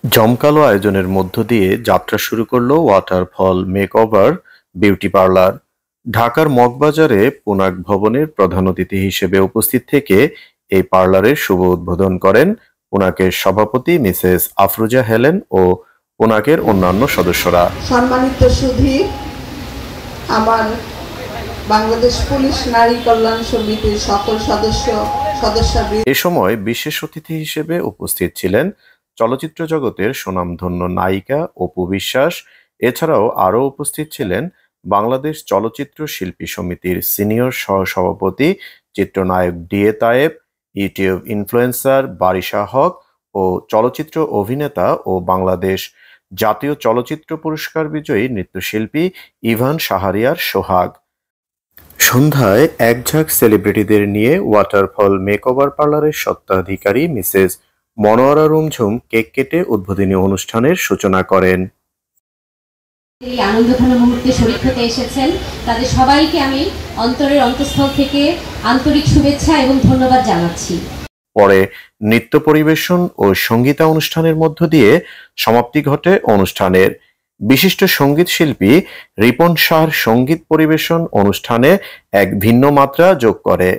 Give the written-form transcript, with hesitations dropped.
জমকালো আয়োজনের মধ্য দিয়ে যাত্রা শুরু করল ওয়াটারফল মেকওভার বিউটি পার্লার। ঢাকার মগবাজারে পুনাক ভবনের প্রধান অতিথি হিসেবে উপস্থিত থেকে এই পার্লারের শুভ উদ্বোধন করেন পুনাকের সভাপতি মিসেস আফরোজা হেলেন ও পুনাকের অন্যান্য সদস্যরা। সম্মানিত সুধী, আমার বাংলাদেশ পুলিশ নারী কল্যাণ সমিতির সকল সদস্যবৃন্দ। এ সময় বিশেষ অতিথি হিসেবে উপস্থিত ছিলেন চলচ্চিত্র জগতের স্বনামধন্য নায়িকা অপু বিশ্বাস। এছাড়াও আরও উপস্থিত ছিলেন বাংলাদেশ চলচ্চিত্র শিল্পী সমিতির সিনিয়র সহসভাপতি চিত্রনায়ক D A Tayeb, YouTube influencer Barisha Haque ও চলচ্চিত্র অভিনেতা ও বাংলাদেশ জাতীয় চলচ্চিত্র পুরস্কার বিজয়ী নৃত্যশিল্পী ইভান শাহরিয়ার সোহাগ। সন্ধ্যায় একঝাঁক সেলিব্রিটিদের নিয়ে ওয়াটারফল মেকওভার পার্লারের স্বত্বাধিকারী মিসেস মনোয়ারা রুমঝুম কেক কেটে উদ্বোধনী অনুষ্ঠানের সূচনা করেন। এই আনন্দঘন মুহূর্তে শরীর হতে এসেছেন তাদের সবাইকে আমি অন্তরের অন্তঃস্থল থেকে আন্তরিক শুভেচ্ছা এবং ধন্যবাদ জানাচ্ছি। পরে নৃত্য পরিবেশন ও সঙ্গীতা অনুষ্ঠানের মধ্য দিয়ে সমাপ্তি ঘটে অনুষ্ঠানের। বিশিষ্ট সঙ্গীত শিল্পী রিপন শাহর সঙ্গীত পরিবেশন অনুষ্ঠানে এক ভিন্ন মাত্রা যোগ করে।